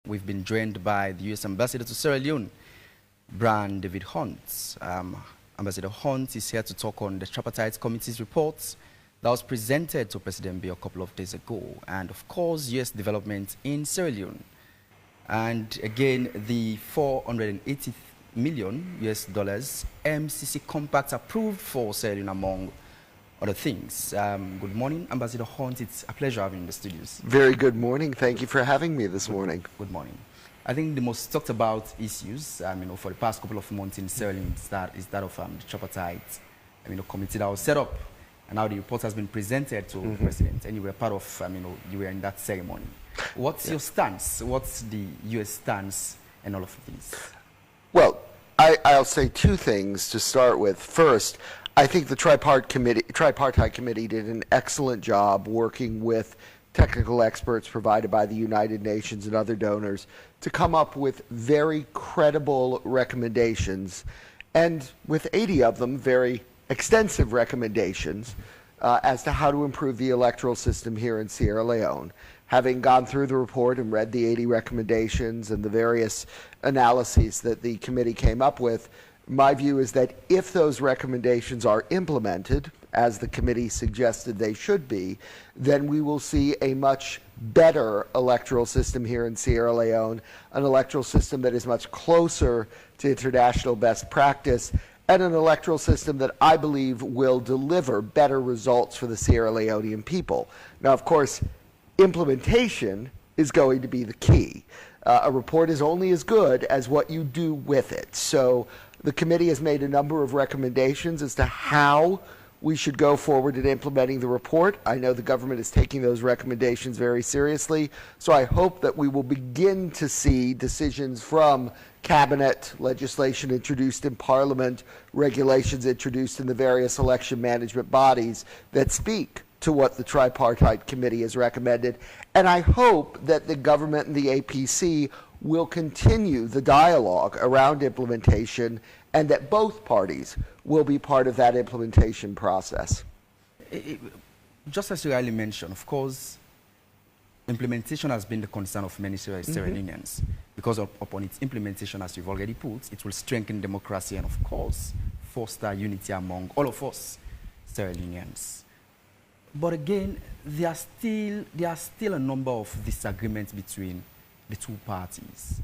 we've been joined by the U.S. Ambassador to Sierra Leone, Brian David Hunt. Ambassador Hunt is here to talk on the Tripati Committee's report that was presented to President Biya a couple of days ago, and of course, U.S. development in Sierra Leone. And again, the $480 million MCC compact approved for Sierra Leone, among other things. Good morning, Ambassador Hunt. It's a pleasure having you in the studios. Very good morning. Thank you for having me this morning. Good morning. I think the most talked about issues, for the past couple of months in Sierra Leone is that of the tripartite, committee that was set up, and how the report has been presented to the president. And you were part of, you were in that ceremony. What's your stance? What's the U.S. stance and all of these? Well, I'll say two things to start with. First, I think the tripartite committee did an excellent job working with technical experts provided by the United Nations and other donors to come up with very credible recommendations, and with 80 of them, very extensive recommendations as to how to improve the electoral system here in Sierra Leone. Having gone through the report and read the 80 recommendations and the various analyses that the committee came up with, my view is that if those recommendations are implemented, as the committee suggested they should be, then we will see a much better electoral system here in Sierra Leone, an electoral system that is much closer to international best practice, and an electoral system that I believe will deliver better results for the Sierra Leonean people. Now, of course, implementation is going to be the key. A report is only as good as what you do with it. So the committee has made a number of recommendations as to how we should go forward in implementing the report. I know the government is taking those recommendations very seriously, so I hope that we will begin to see decisions from Cabinet, legislation introduced in Parliament, regulations introduced in the various election management bodies that speak to what the Tripartite Committee has recommended. And I hope that the government and the APC will continue the dialogue around implementation, and that both parties will be part of that implementation process. Just as you earlier mentioned, of course, implementation has been the concern of many Sierra Leoneans, because upon its implementation, as you've already put, it will strengthen democracy and, of course, foster unity among all of us Sierra Leoneans. But again, there are still a number of disagreements between the two parties.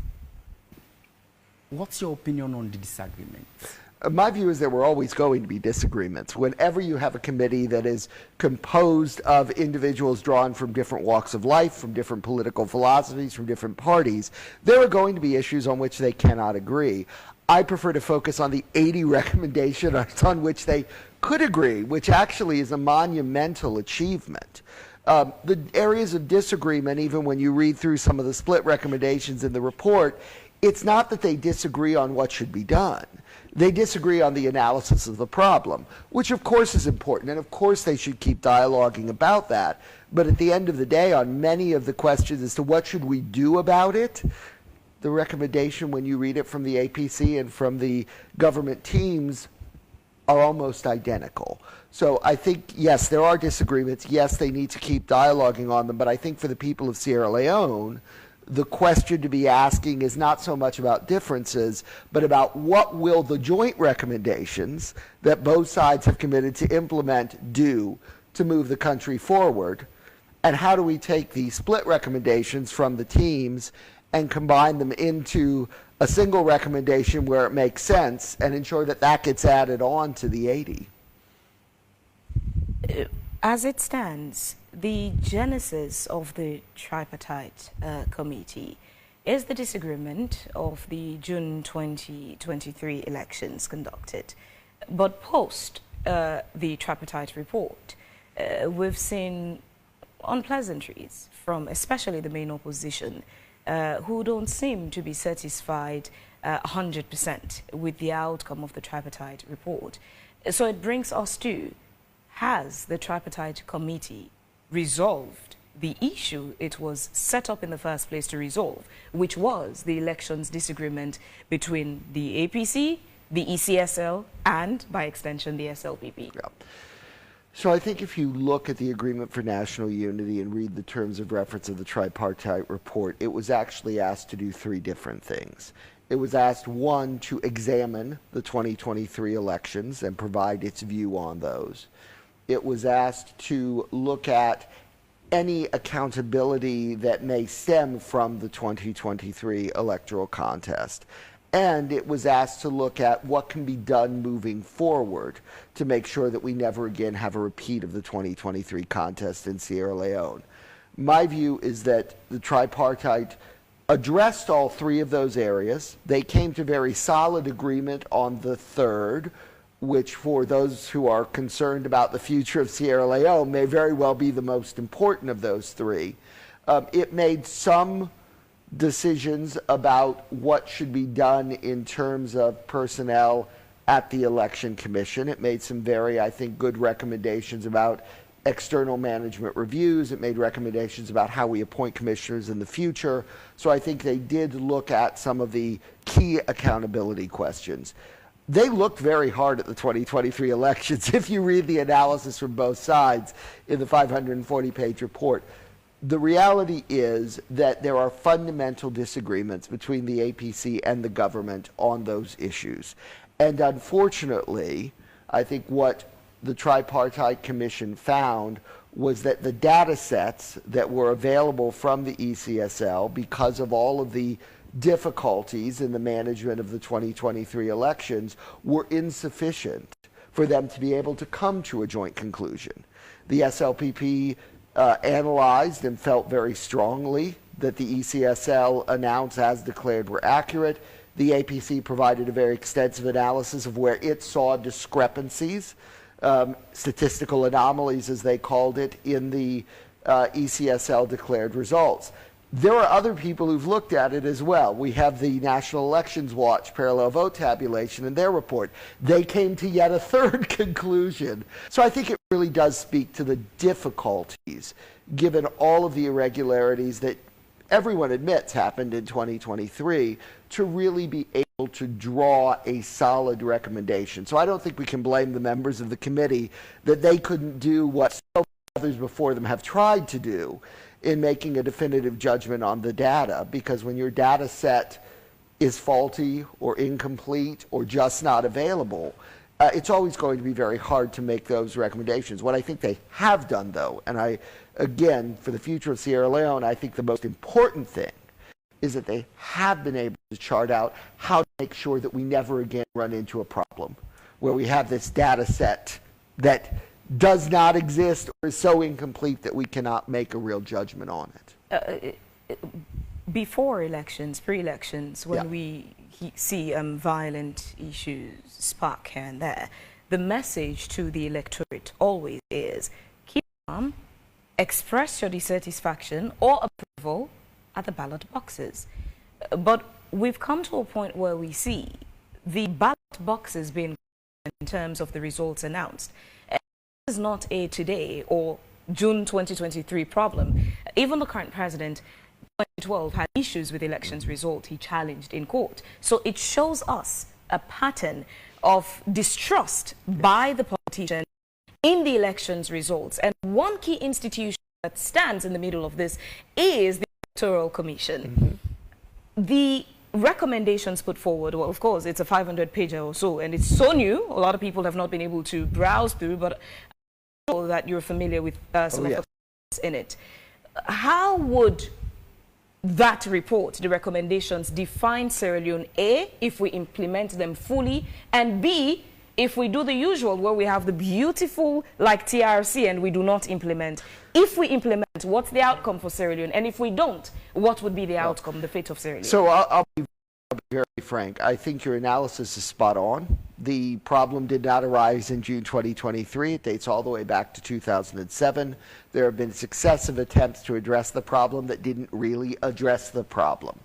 What's your opinion on the disagreements? My view is there were always going to be disagreements. Whenever you have a committee that is composed of individuals drawn from different walks of life, from different political philosophies, from different parties, there are going to be issues on which they cannot agree. I prefer to focus on the 80 recommendations on which they could agree, which actually is a monumental achievement. The areas of disagreement, even when you read through some of the split recommendations in the report, it's not that they disagree on what should be done. They disagree on the analysis of the problem, which of course is important, and of course they should keep dialoguing about that. But at the end of the day, on many of the questions as to what should we do about it, the recommendation when you read it from the APC and from the government teams are almost identical. So I think, yes, there are disagreements. Yes, they need to keep dialoguing on them. But I think for the people of Sierra Leone, the question to be asking is not so much about differences, but about what will the joint recommendations that both sides have committed to implement do to move the country forward, and how do we take the split recommendations from the teams and combine them into a single recommendation where it makes sense and ensure that that gets added on to the 80. As it stands, the genesis of the Tripartite Committee is the disagreement of the June 2023 elections conducted. But post the Tripartite report, we've seen unpleasantries from especially the main opposition, who don't seem to be satisfied 100% with the outcome of the Tripartite report. So it brings us to, has the Tripartite Committee resolved the issue it was set up in the first place to resolve, which was the elections disagreement between the APC, the ECSL, and by extension the SLPP? Yeah. So I think if you look at the Agreement for National Unity and read the terms of reference of the tripartite report, it was actually asked to do three different things. It was asked, one, to examine the 2023 elections and provide its view on those. It was asked to look at any accountability that may stem from the 2023 electoral contest. And it was asked to look at what can be done moving forward to make sure that we never again have a repeat of the 2023 contest in Sierra Leone. My view is that the tripartite addressed all three of those areas. They came to very solid agreement on the third, which for those who are concerned about the future of Sierra Leone may very well be the most important of those three. It made some decisions about what should be done in terms of personnel at the Election Commission. It made some very, I think, good recommendations about external management reviews. It made recommendations about how we appoint commissioners in the future. So I think they did look at some of the key accountability questions. They looked very hard at the 2023 elections. If you read the analysis from both sides in the 540-page report, the reality is that there are fundamental disagreements between the APC and the government on those issues. And unfortunately, I think what the Tripartite Commission found was that the data sets that were available from the ECSL, because of all of the difficulties in the management of the 2023 elections, were insufficient for them to be able to come to a joint conclusion. The SLPP analyzed and felt very strongly that the ECSL announced as declared were accurate. The APC provided a very extensive analysis of where it saw discrepancies, statistical anomalies as they called it, in the ECSL declared results. There are other people who've looked at it as well. We have the National Elections Watch parallel vote tabulation in their report. They came to yet a third conclusion. So I think it really does speak to the difficulties, given all of the irregularities that everyone admits happened in 2023, to really be able to draw a solid recommendation. So I don't think we can blame the members of the committee that they couldn't do what so many others before them have tried to do in making a definitive judgment on the data, because when your data set is faulty or incomplete or just not available, it's always going to be very hard to make those recommendations. What I think they have done, though, and again, for the future of Sierra Leone, I think the most important thing is that they have been able to chart out how to make sure that we never again run into a problem where we have this data set that does not exist or is so incomplete that we cannot make a real judgment on it. Before elections, pre-elections, when we see violent issues spark here and there, the message to the electorate always is keep calm, express your dissatisfaction or approval at the ballot boxes. But we've come to a point where we see the ballot boxes being in terms of the results announced. This is not a today or June 2023 problem. Even the current president, 2012, had issues with elections result he challenged in court. So it shows us a pattern of distrust by the politicians in the elections results. And one key institution that stands in the middle of this is the Electoral Commission. The recommendations put forward, well, of course, it's a 500-pager or so, and it's so new. A lot of people have not been able to browse through, but I'm sure that you're familiar with some of the points in it. How would that report, the recommendations, define Sierra Leone, A, if we implement them fully, and B, if we do the usual where we have the beautiful like TRC and we do not implement? If we implement, what's the outcome for Sierra Leone? And if we don't, what would be the outcome, the fate of Sierra Leone? So I'll be very frank. I think your analysis is spot on. The problem did not arise in June 2023. It dates all the way back to 2007. There have been successive attempts to address the problem that didn't really address the problem.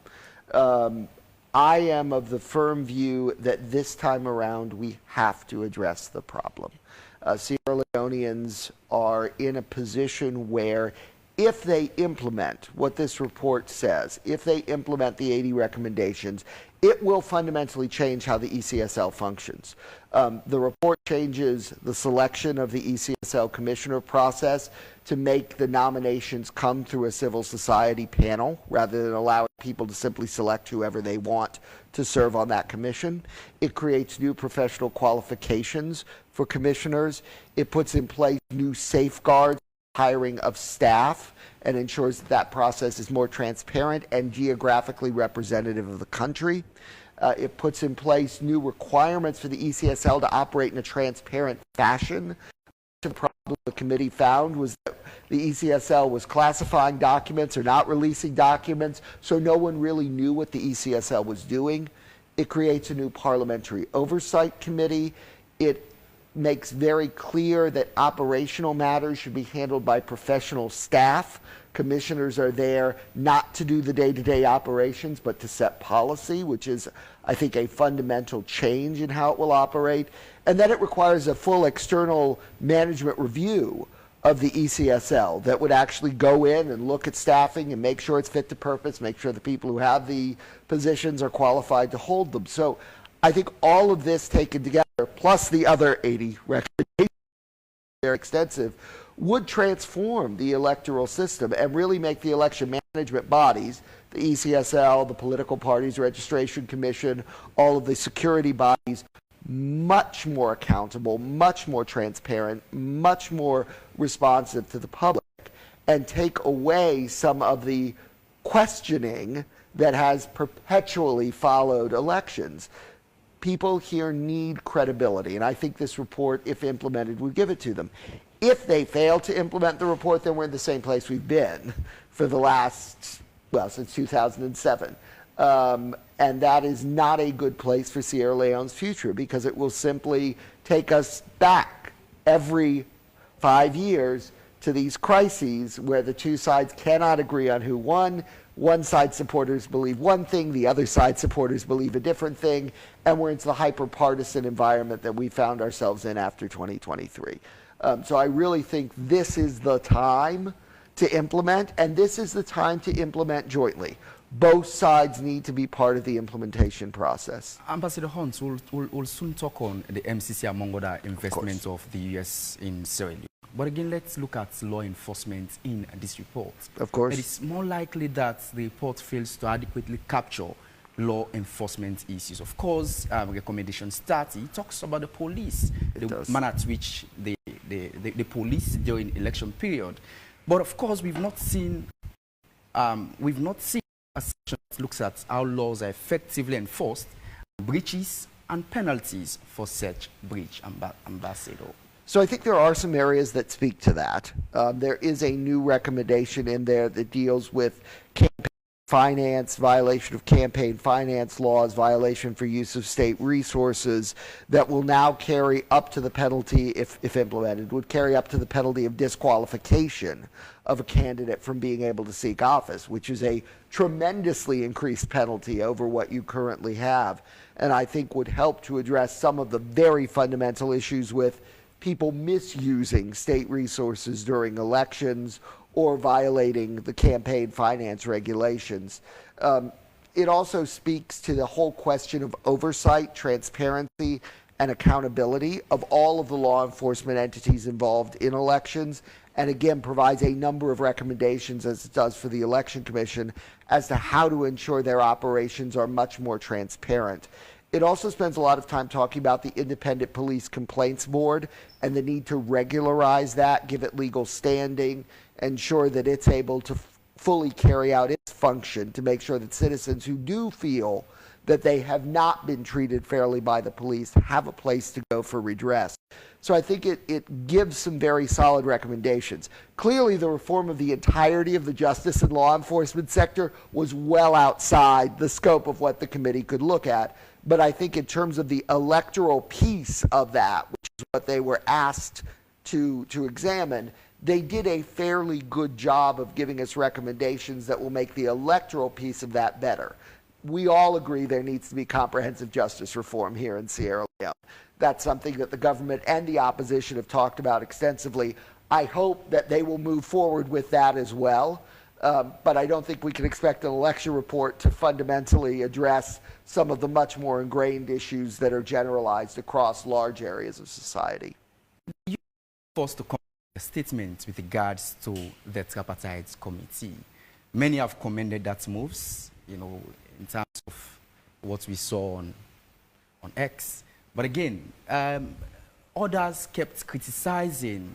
I am of the firm view that this time around we have to address the problem. Sierra Leoneans are in a position where if they implement what this report says, if they implement the 80 recommendations, it will fundamentally change how the ECSL functions. The report changes the selection of the ECSL commissioner process to make the nominations come through a civil society panel rather than allowing people to simply select whoever they want to serve on that commission. It creates new professional qualifications for commissioners. It puts in place new safeguards, hiring of staff, and ensures that that process is more transparent and geographically representative of the country. It puts in place new requirements for the ECSL to operate in a transparent fashion. The problem the committee found was that the ECSL was classifying documents or not releasing documents, so no one really knew what the ECSL was doing. It creates a new parliamentary oversight committee. It makes very clear that operational matters should be handled by professional staff. Commissioners are there not to do the day-to-day operations, but to set policy, which is, I think, a fundamental change in how it will operate. And then it requires a full external management review of the ECSL that would actually go in and look at staffing and make sure it's fit to purpose, make sure the people who have the positions are qualified to hold them. So I think all of this taken together, plus the other 80 recommendations, very extensive, would transform the electoral system and really make the election management bodies, the ECSL, the political parties registration commission, all of the security bodies, much more accountable, much more transparent, much more responsive to the public, and take away some of the questioning that has perpetually followed elections. People here need credibility, and I think this report, if implemented, would give it to them. If they fail to implement the report, then we're in the same place we've been for the last, well, since 2007. And that is not a good place for Sierra Leone's future, because it will simply take us back every 5 years to these crises where the two sides cannot agree on who won. One side supporters believe one thing, the other side supporters believe a different thing, and we're into the hyper-partisan environment that we found ourselves in after 2023. So I really think this is the time to implement, and this is the time to implement jointly. Both sides need to be part of the implementation process. Ambassador Hunt will soon talk on the MCC among other investments of the U.S. in Sierra Leone. But again, let's look at law enforcement in this report. Of course. It is more likely that the report fails to adequately capture law enforcement issues. Of course, recommendation starts. It talks about the police, the manner at which the police during election period. But of course, we've not seen a section that looks at how laws are effectively enforced, breaches and penalties for such breach, Ambassador. So I think there are some areas that speak to that. There is a new recommendation in there that deals with campaign finance, violation of campaign finance laws, violation for use of state resources, that will now carry up to the penalty, if implemented, would carry up to the penalty of disqualification of a candidate from being able to seek office, which is a tremendously increased penalty over what you currently have, and I think would help to address some of the very fundamental issues with people misusing state resources during elections or violating the campaign finance regulations. It also speaks to the whole question of oversight, transparency, and accountability of all of the law enforcement entities involved in elections, and again provides a number of recommendations, as it does for the Election Commission, as to how to ensure their operations are much more transparent. It also spends a lot of time talking about the Independent Police Complaints Board and the need to regularize that, give it legal standing, ensure that it's able to fully carry out its function to make sure that citizens who do feel that they have not been treated fairly by the police have a place to go for redress. So I think it gives some very solid recommendations. Clearly, the reform of the entirety of the justice and law enforcement sector was well outside the scope of what the committee could look at. But I think in terms of the electoral piece of that, which is what they were asked to examine, they did a fairly good job of giving us recommendations that will make the electoral piece of that better. We all agree there needs to be comprehensive justice reform here in Sierra Leone. That's something that the government and the opposition have talked about extensively. I hope that they will move forward with that as well. But I don't think we can expect an election report to fundamentally address some of the much more ingrained issues that are generalized across large areas of society. You forced to comment a statement with regards to the Tripartite Committee. Many have commended that moves, you know, in terms of what we saw on X. But again, others kept criticizing,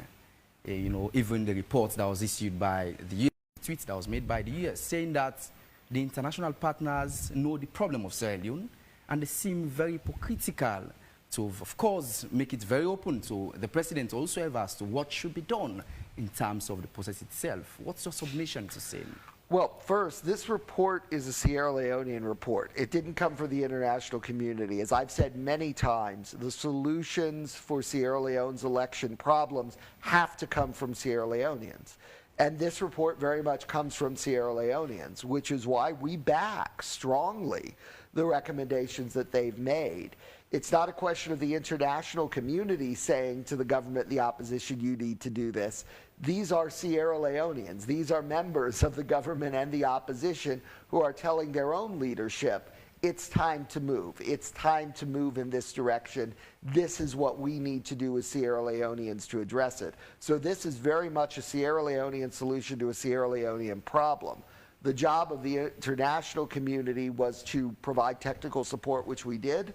you know, even the report that was issued by the US, tweet that was made by the US, saying that the international partners know the problem of Sierra Leone, and they seem very hypocritical to, of course, make it very open to the president also as to what should be done in terms of the process itself. What's your submission to say? Well, first, this report is a Sierra Leonean report. It didn't come from the international community. As I've said many times, the solutions for Sierra Leone's election problems have to come from Sierra Leoneans. And this report very much comes from Sierra Leoneans, which is why we back strongly the recommendations that they've made. It's not a question of the international community saying to the government, the opposition, you need to do this. These are Sierra Leoneans. These are members of the government and the opposition who are telling their own leadership, it's time to move. It's time to move in this direction. This is what we need to do as Sierra Leoneans to address it. So this is very much a Sierra Leonean solution to a Sierra Leonean problem. The job of the international community was to provide technical support, which we did.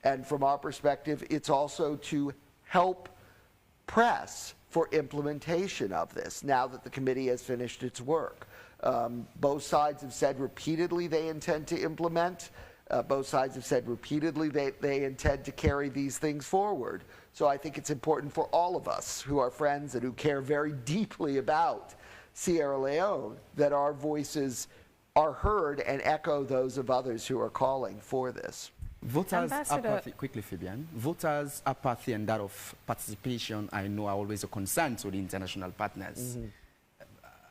And from our perspective, it's also to help press for implementation of this now that the committee has finished its work. Both sides have said repeatedly they intend to implement. Both sides have said repeatedly they intend to carry these things forward. So I think it's important for all of us who are friends and who care very deeply about Sierra Leone that our voices are heard and echo those of others who are calling for this. Voters' apathy, quickly Fabian, voters' apathy and that of participation, I know, are always a concern to the international partners.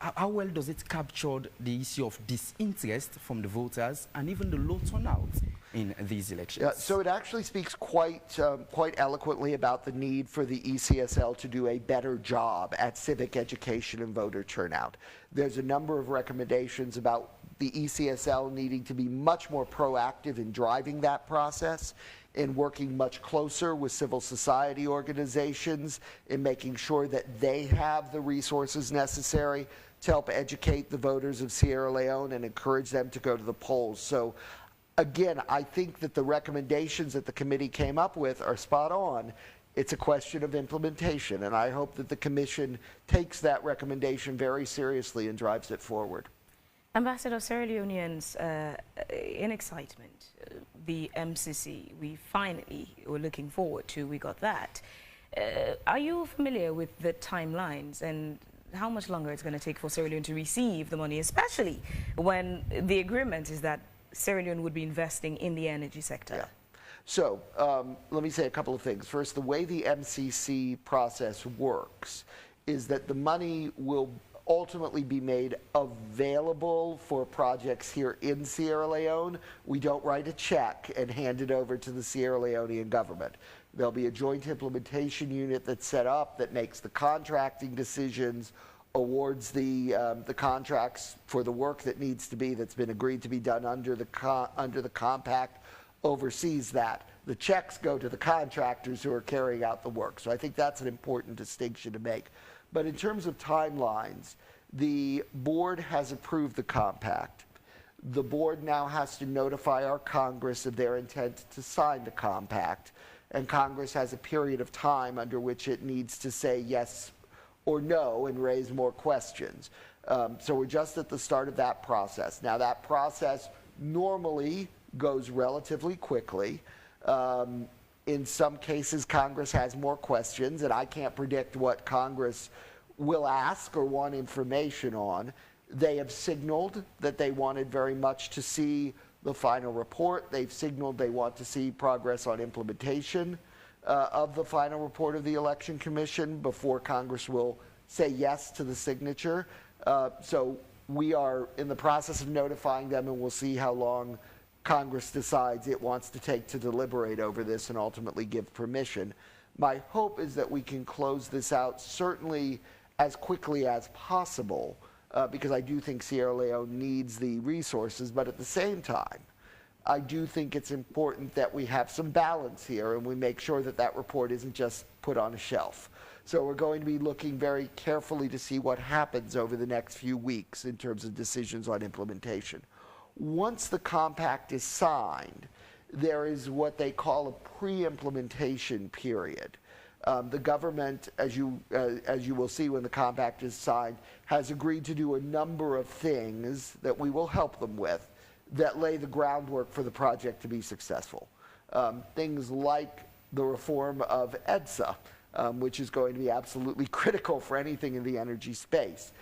How well does it capture the issue of disinterest from the voters and even the low turnout in these elections? So it actually speaks quite eloquently about the need for the ECSL to do a better job at civic education and voter turnout. There's a number of recommendations about the ECSL needing to be much more proactive in driving that process, in working much closer with civil society organizations, in making sure that they have the resources necessary to help educate the voters of Sierra Leone and encourage them to go to the polls. So again, I think that the recommendations that the committee came up with are spot on. It's a question of implementation, and I hope that the Commission takes that recommendation very seriously and drives it forward. Ambassador, Sierra Leoneans in excitement, the MCC, we finally were looking forward to, we got that. Are you familiar with the timelines and how much longer it's going to take for Sierra Leone to receive the money, especially when the agreement is that Sierra Leone would be investing in the energy sector? Yeah. So let me say a couple of things. First, the way the MCC process works is that the money will ultimately be made available for projects here in Sierra Leone. We don't write a check and hand it over to the Sierra Leonean government. There'll be a joint implementation unit that's set up that makes the contracting decisions, awards the contracts for the work that needs to be, that's been agreed to be done under the compact, oversees that. The checks go to the contractors who are carrying out the work. So I think that's an important distinction to make. But in terms of timelines, the board has approved the compact. The board now has to notify our Congress of their intent to sign the compact. And Congress has a period of time under which it needs to say yes or no and raise more questions. So we're just at the start of that process. Now that process normally goes relatively quickly. In some cases, Congress has more questions, and I can't predict what Congress will ask or want information on. They have signaled that they wanted very much to see the final report. They've signaled they want to see progress on implementation of the final report of the Election Commission before Congress will say yes to the signature. So we are in the process of notifying them, and we'll see how long Congress decides it wants to take to deliberate over this and ultimately give permission. My hope is that we can close this out certainly as quickly as possible, because I do think Sierra Leone needs the resources, but at the same time, I do think it's important that we have some balance here and we make sure that that report isn't just put on a shelf. So we're going to be looking very carefully to see what happens over the next few weeks in terms of decisions on implementation. Once the compact is signed, there is what they call a pre-implementation period. The government, as you will see when the compact is signed, has agreed to do a number of things that we will help them with that lay the groundwork for the project to be successful. Things like the reform of EDSA, which is going to be absolutely critical for anything in the energy space.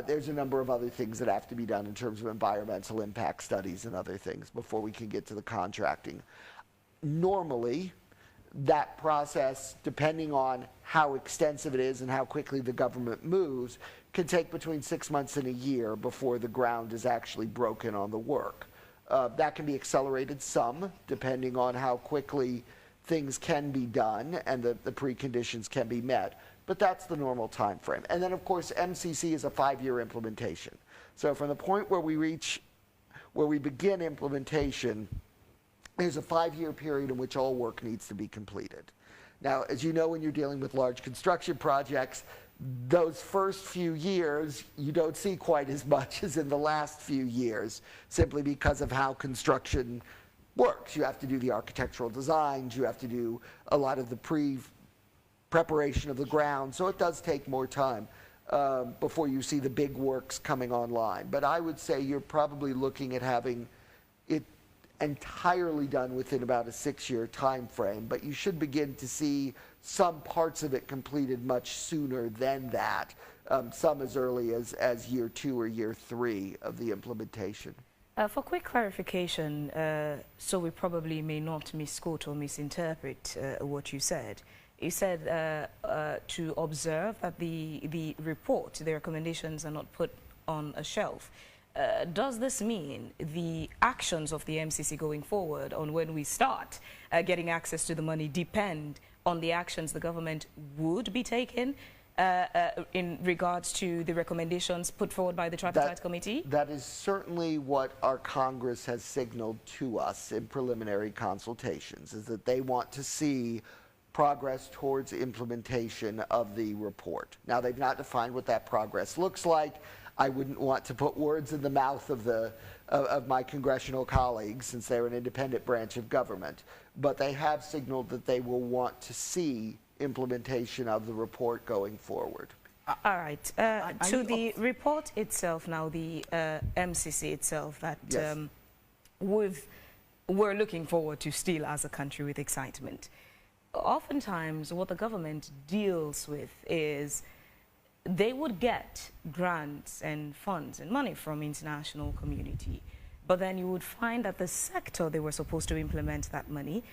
There's a number of other things that have to be done in terms of environmental impact studies and other things before we can get to the contracting. Normally, that process, depending on how extensive it is and how quickly the government moves, can take between 6 months and a year before the ground is actually broken on the work. That can be accelerated some, depending on how quickly things can be done and the preconditions can be met. But that's the normal time frame. And then, of course, MCC is a 5-year implementation. So from the point where we begin implementation, there's a 5-year period in which all work needs to be completed. Now, as you know, when you're dealing with large construction projects, those first few years, you don't see quite as much as in the last few years, simply because of how construction works. You have to do the architectural designs, you have to do a lot of the preparation of the ground, so it does take more time before you see the big works coming online. But I would say you're probably looking at having it entirely done within about a 6-year time frame, but you should begin to see some parts of it completed much sooner than that, some as early as year 2 or year 3 of the implementation. For quick clarification, so we probably may not misquote or misinterpret what you said. You said to observe that the report, the recommendations are not put on a shelf. Does this mean the actions of the MCC going forward on when we start getting access to the money depend on the actions the government would be taking in regards to the recommendations put forward by the Tripartite Committee? That is certainly what our Congress has signaled to us in preliminary consultations, is that they want to see progress towards implementation of the report. Now, they've not defined what that progress looks like. I wouldn't want to put words in the mouth of my congressional colleagues, since they're an independent branch of government. But they have signaled that they will want to see implementation of the report going forward. All right. To the report itself now, the MCC itself, that yes. We're looking forward to still as a country with excitement. Oftentimes, what the government deals with is they would get grants and funds and money from international community, but then you would find that the sector they were supposed to implement that money,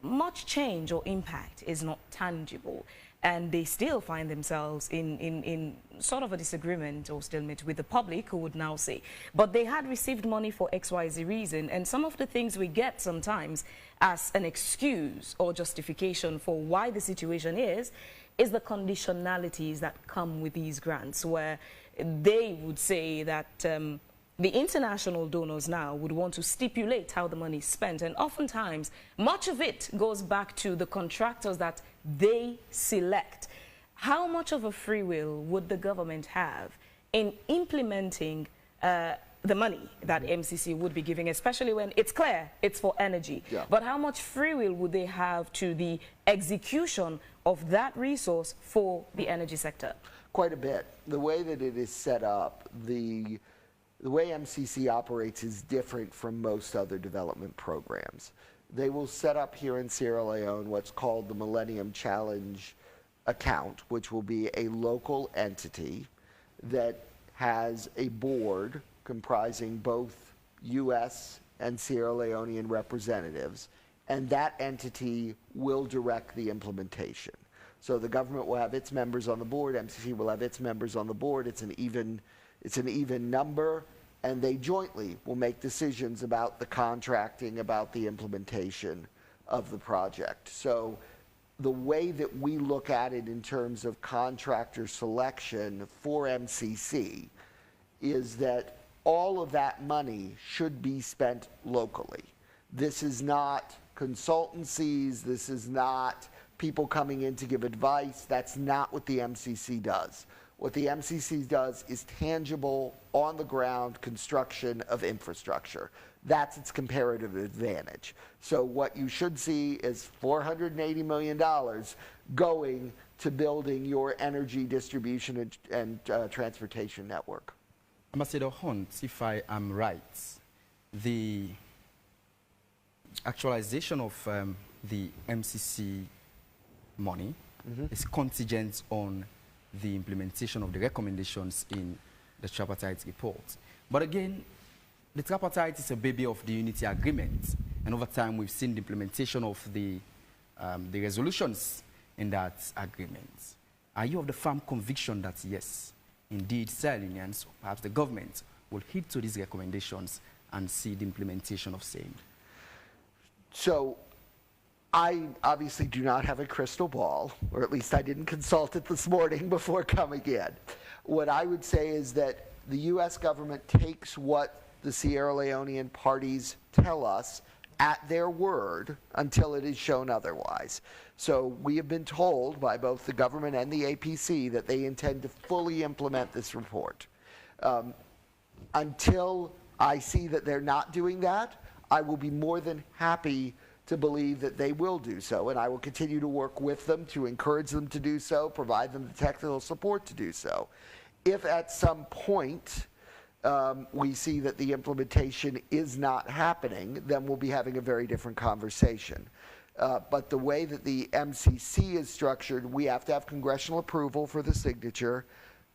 much change or impact is not tangible, and they still find themselves in sort of a disagreement or stalemate with the public, who would now say, but they had received money for XYZ reason, and some of the things we get sometimes as an excuse or justification for why the situation is the conditionalities that come with these grants, where they would say that the international donors now would want to stipulate how the money is spent, and oftentimes much of it goes back to the contractors that they select. How much of a free will would the government have in implementing the money that MCC would be giving, especially when it's clear it's for energy? Yeah. But how much free will would they have to the execution of that resource for the energy sector? Quite a bit. The way that it is set up, the way MCC operates is different from most other development programs. They will set up here in Sierra Leone what's called the Millennium Challenge account, which will be a local entity that has a board comprising both U.S. and Sierra Leonean representatives, and that entity will direct the implementation. So the government will have its members on the board, MCC will have its members on the board. It's an even number, and they jointly will make decisions about the contracting, about the implementation of the project. So the way that we look at it in terms of contractor selection for MCC is that all of that money should be spent locally. This is not consultancies, this is not people coming in to give advice. That's not what the MCC does. What the MCC does is tangible, on-the-ground construction of infrastructure. That's its comparative advantage. So what you should see is $480 million going to building your energy distribution and transportation network. Ambassador Hunt, if I am right, the actualization of the MCC money is contingent on the implementation of the recommendations in the tripartite report. But again, the tripartite is a baby of the unity agreement, and over time we've seen the implementation of the resolutions in that agreement. Are you of the firm conviction that yes, indeed, Sierra Leoneans, perhaps the government, will heed to these recommendations and see the implementation of same? So I obviously do not have a crystal ball, or at least I didn't consult it this morning before coming in. What I would say is that the U.S. government takes what the Sierra Leonean parties tell us at their word until it is shown otherwise. So we have been told by both the government and the APC that they intend to fully implement this report. Until I see that they're not doing that, I will be more than happy to believe that they will do so, and I will continue to work with them to encourage them to do so, provide them the technical support to do so. If at some point we see that the implementation is not happening, then we'll be having a very different conversation. But the way that the MCC is structured, we have to have congressional approval for the signature.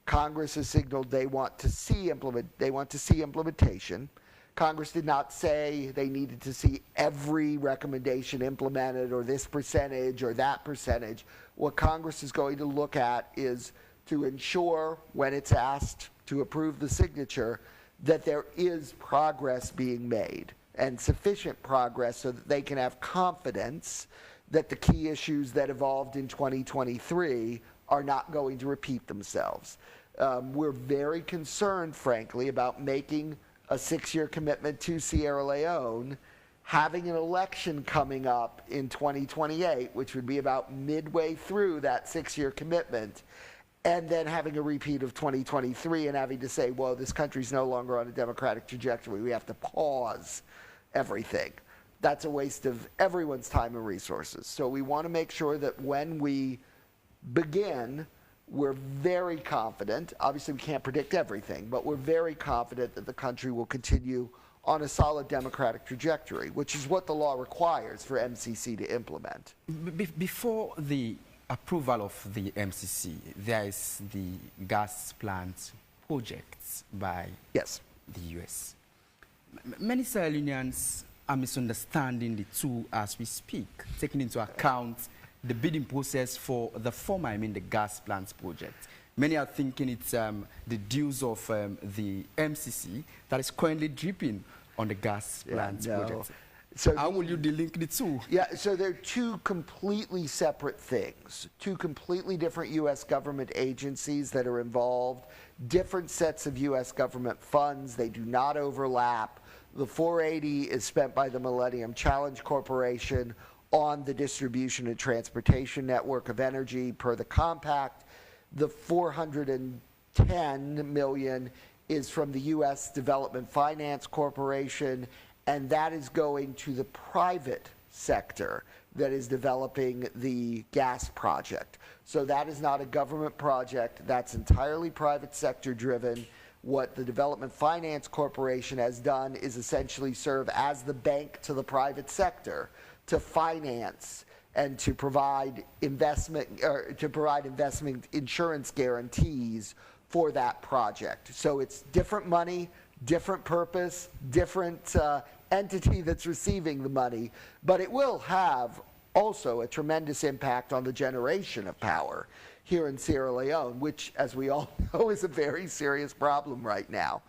Congress has signaled they want to see implementation. Congress did not say they needed to see every recommendation implemented or this percentage or that percentage. What Congress is going to look at is to ensure, when it's asked to approve the signature, that there is progress being made, and sufficient progress so that they can have confidence that the key issues that evolved in 2023 are not going to repeat themselves. We're very concerned, frankly, about making a 6-year commitment to Sierra Leone, having an election coming up in 2028, which would be about midway through that 6-year commitment, and then having a repeat of 2023 and having to say, well, this country's no longer on a democratic trajectory. We have to pause everything. That's a waste of everyone's time and resources. So we want to make sure that when we begin, we're very confident. Obviously, we can't predict everything, but we're very confident that the country will continue on a solid democratic trajectory, which is what the law requires for MCC to implement. Before the approval of the MCC, there is the gas plant projects by the U.S. Many Sierra Leoneans are misunderstanding the two as we speak, taking into account the bidding process for the former, I mean the gas plants project. Many are thinking it's the dues of the MCC that is currently dripping on the gas plants project. So how will you delink the two? Yeah, so they're two completely separate things, two completely different U.S. government agencies that are involved, different sets of U.S. government funds. They do not overlap. The 480 is spent by the Millennium Challenge Corporation on the distribution and transportation network of energy per the compact. The $410 million is from the U.S. Development Finance Corporation, and that is going to the private sector that is developing the gas project. So that is not a government project. That's entirely private sector driven. What the Development Finance Corporation has done is essentially serve as the bank to the private sector to finance and to provide investment insurance guarantees for that project. So it's different money, different purpose, different entity that's receiving the money, but it will have also a tremendous impact on the generation of power here in Sierra Leone, which, as we all know, is a very serious problem right now.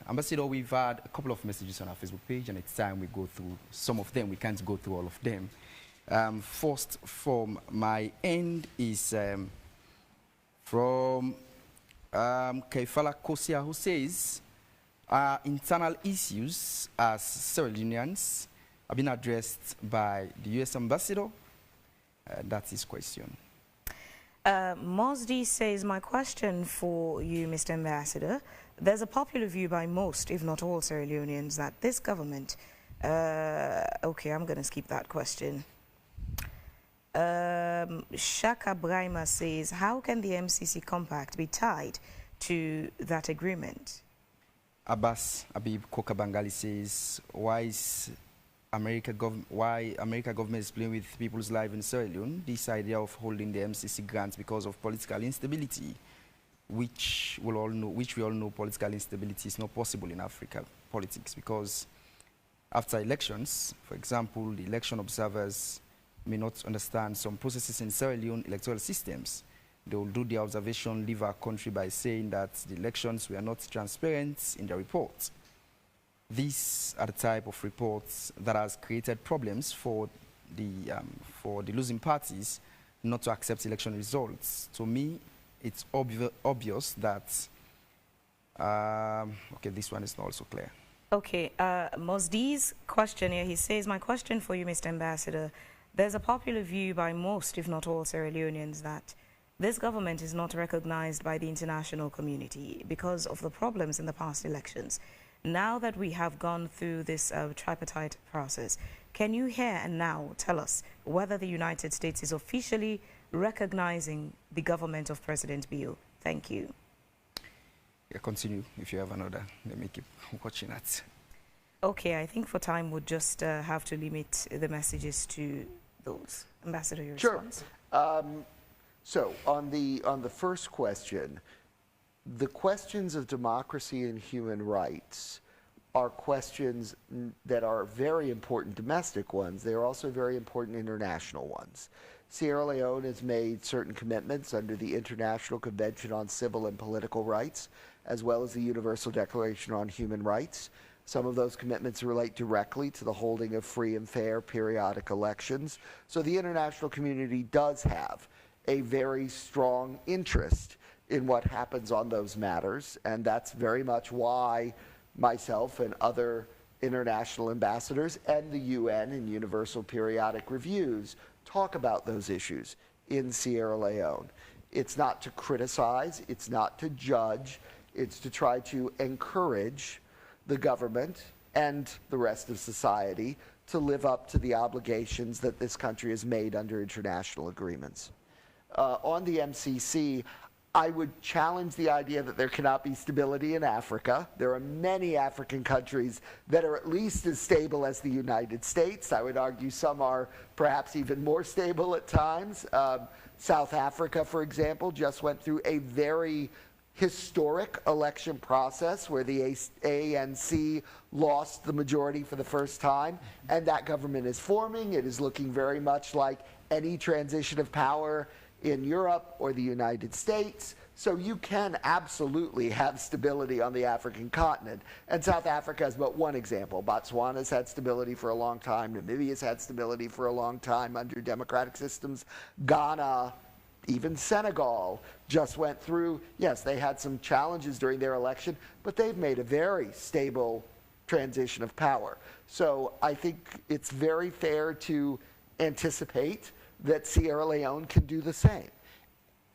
Ambassador, we've had a couple of messages on our Facebook page, and it's time we go through some of them. We can't go through all of them. First, from my end is from Kaifala Kosia, who says, internal issues as Sierra Leoneans have been addressed by the U.S. ambassador. That's his question. Mosdi says, my question for you, Mr. Ambassador, there's a popular view by most, if not all, Sierra Leoneans that this government, okay, I'm going to skip that question. Shaka Brahima says, how can the MCC compact be tied to that agreement? Abbas Abib Kokabangali says, why America government is playing with people's lives in Sierra Leone? This idea of holding the MCC grants because of political instability, which we all know political instability is not possible in Africa politics, because after elections, for example, the election observers may not understand some processes in Sierra Leone electoral systems. They will do the observation, leave our country by saying that the elections were not transparent in the report. These are the type of reports that has created problems for the losing parties not to accept election results. To me, it's obvious that, okay, this one is not also clear. Okay, Mosdi's question here, he says, my question for you, Mr. Ambassador, there's a popular view by most, if not all, Sierra Leoneans that this government is not recognized by the international community because of the problems in the past elections. Now that we have gone through this tripartite process, can you here and now tell us whether the United States is officially recognizing the government of President Bio? Thank you. Yeah, continue if you have another. Let me keep watching that. Okay, I think for time we'll just have to limit the messages to those. Ambassador, your Sure. response? So on the first question, the questions of democracy and human rights are questions that are very important domestic ones. They are also very important international ones. Sierra Leone has made certain commitments under the International Convention on Civil and Political Rights, as well as the Universal Declaration on Human Rights. Some of those commitments relate directly to the holding of free and fair periodic elections. So the international community does have a very strong interest in what happens on those matters, and that's very much why myself and other international ambassadors and the UN and Universal Periodic Reviews talk about those issues in Sierra Leone. It's not to criticize, it's not to judge, it's to try to encourage the government and the rest of society to live up to the obligations that this country has made under international agreements. On the MCC, I would challenge the idea that there cannot be stability in Africa. There are many African countries that are at least as stable as the United States. I would argue some are perhaps even more stable at times. South Africa, for example, just went through a very historic election process where the ANC lost the majority for the first time, and that government is forming. It is looking very much like any transition of power in Europe or the United States. So you can absolutely have stability on the African continent. And South Africa is but one example. Botswana's had stability for a long time. Namibia's had stability for a long time under democratic systems. Ghana, even Senegal just went through, yes, they had some challenges during their election, but they've made a very stable transition of power. So I think it's very fair to anticipate that Sierra Leone can do the same.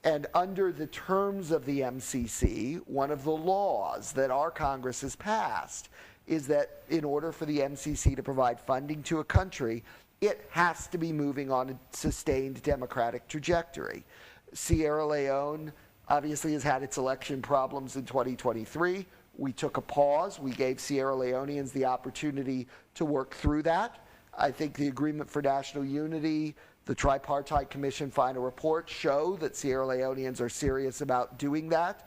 And under the terms of the MCC, one of the laws that our Congress has passed is that in order for the MCC to provide funding to a country, it has to be moving on a sustained democratic trajectory. Sierra Leone obviously has had its election problems in 2023. We took a pause. We gave Sierra Leoneans the opportunity to work through that. I think the Agreement for National Unity, the Tripartite Commission final report show that Sierra Leoneans are serious about doing that.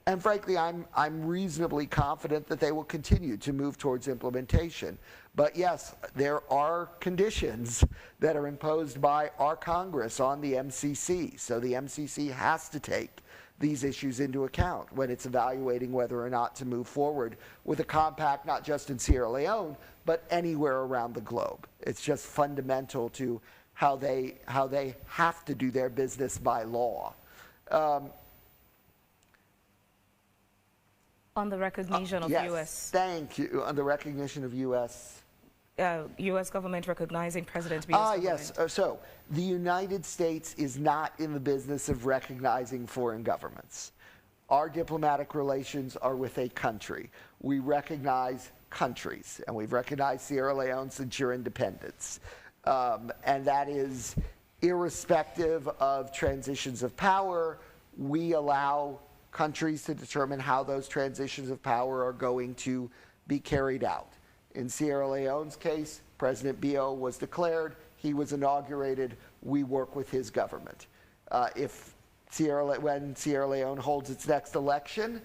And frankly, I'm reasonably confident that they will continue to move towards implementation. But yes, there are conditions that are imposed by our Congress on the MCC. So the MCC has to take these issues into account when it's evaluating whether or not to move forward with a compact, not just in Sierra Leone, but anywhere around the globe. It's just fundamental to how they have to do their business by law. On the recognition of yes, U.S. Thank you. On the recognition of U.S. U.S. government recognizing President Biya's yes. So the United States is not in the business of recognizing foreign governments. Our diplomatic relations are with a country. We recognize countries, and we've recognized Sierra Leone since your independence. And that is irrespective of transitions of power. We allow countries to determine how those transitions of power are going to be carried out. In Sierra Leone's case, President Biya was declared, he was inaugurated, we work with his government. When Sierra Leone holds its next election,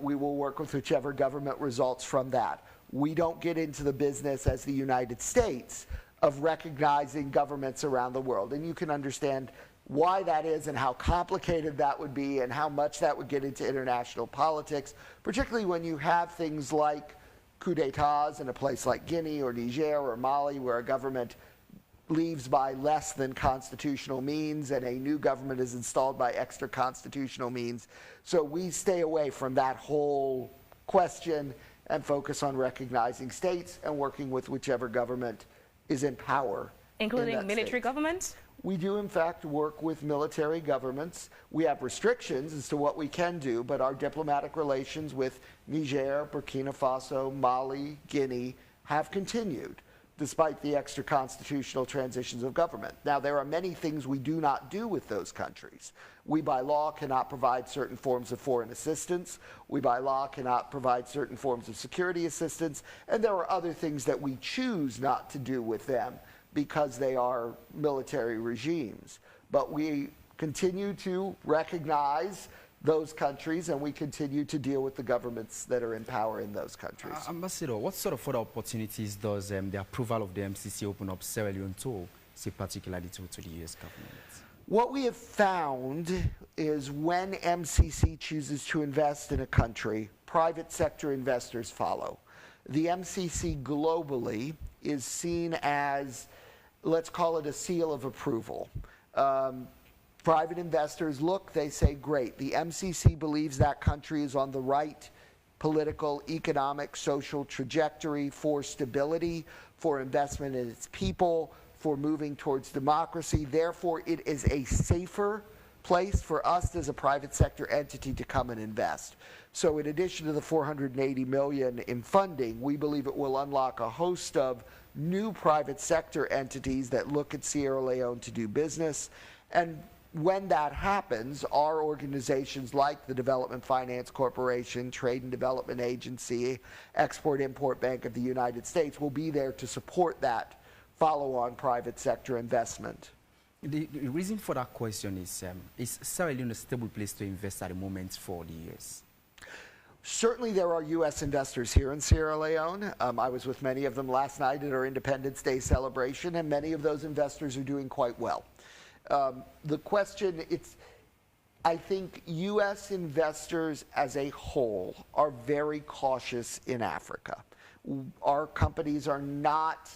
we will work with whichever government results from that. We don't get into the business as the United States of recognizing governments around the world. And you can understand why that is and how complicated that would be and how much that would get into international politics, particularly when you have things like coup d'etats in a place like Guinea or Niger or Mali, where a government leaves by less than constitutional means and a new government is installed by extra constitutional means. So we stay away from that whole question and focus on recognizing states and working with whichever government is in power. Including military governments? We do, in fact, work with military governments. We have restrictions as to what we can do, but our diplomatic relations with Niger, Burkina Faso, Mali, Guinea have continued, despite the extra constitutional transitions of government. Now, there are many things we do not do with those countries. We, by law, cannot provide certain forms of foreign assistance. We, by law, cannot provide certain forms of security assistance. And there are other things that we choose not to do with them because they are military regimes. But we continue to recognize those countries, and we continue to deal with the governments that are in power in those countries. Ambassador, what sort of further opportunities does the approval of the MCC open up Sierra Leone to, say particularly to the U.S. government? What we have found is when MCC chooses to invest in a country, private sector investors follow. The MCC globally is seen as, let's call it a seal of approval. Private investors look, they say, great, the MCC believes that country is on the right political, economic, social trajectory for stability, for investment in its people, for moving towards democracy. Therefore, it is a safer place for us as a private sector entity to come and invest. So in addition to the $480 million in funding, we believe it will unlock a host of new private sector entities that look at Sierra Leone to do business. And when that happens, our organizations like the Development Finance Corporation, Trade and Development Agency, Export-Import Bank of the United States will be there to support that follow-on private sector investment. The reason for that question is Sierra Leone a stable place to invest at the moment for the U.S.? Certainly there are U.S. investors here in Sierra Leone. I was with many of them last night at our Independence Day celebration, and many of those investors are doing quite well. The question, I think U.S. investors as a whole are very cautious in Africa. Our companies are not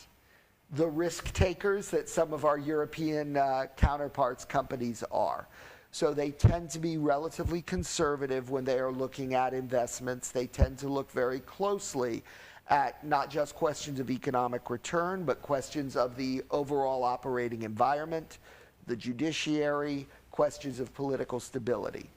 the risk takers that some of our European counterparts companies are. So they tend to be relatively conservative when they are looking at investments. They tend to look very closely at not just questions of economic return, but questions of the overall operating environment, the judiciary, questions of political stability.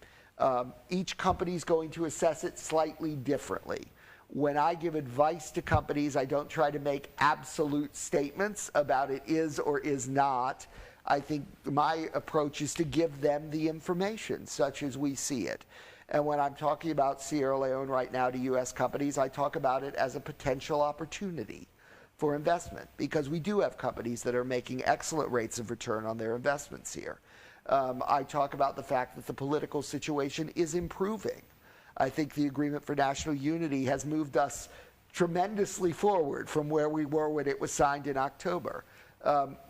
Each company is going to assess it slightly differently. When I give advice to companies, I don't try to make absolute statements about it is or is not. I think my approach is to give them the information, such as we see it. And when I'm talking about Sierra Leone right now to U.S. companies, I talk about it as a potential opportunity for investment, because we do have companies that are making excellent rates of return on their investments here. I talk about the fact that the political situation is improving. I think the Agreement for National Unity has moved us tremendously forward from where we were when it was signed in October.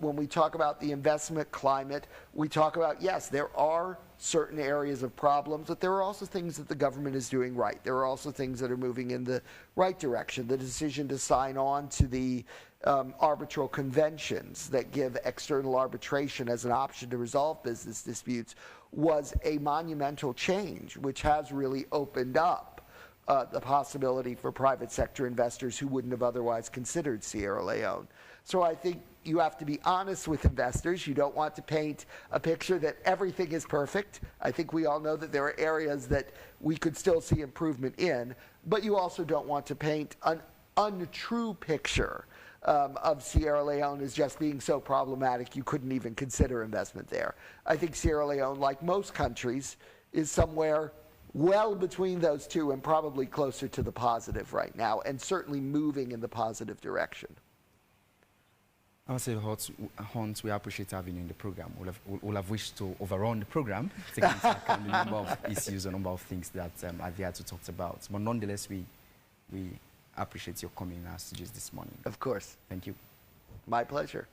When we talk about the investment climate, we talk about, yes, there are certain areas of problems, but there are also things that the government is doing right. There are also things that are moving in the right direction. The decision to sign on to the arbitral conventions that give external arbitration as an option to resolve business disputes was a monumental change, which has really opened up the possibility for private sector investors who wouldn't have otherwise considered Sierra Leone. So I think you have to be honest with investors. You don't want to paint a picture that everything is perfect. I think we all know that there are areas that we could still see improvement in, but you also don't want to paint an untrue picture of Sierra Leone as just being so problematic you couldn't even consider investment there. I think Sierra Leone, like most countries, is somewhere well between those two and probably closer to the positive right now, and certainly moving in the positive direction. I would say, Hans, we appreciate having you in the program. We'll have wished to overrun the program, taking into account the number of issues, a number of things that are there to talk about. But nonetheless, we appreciate your coming in our studios this morning. Of course. Thank you. My pleasure.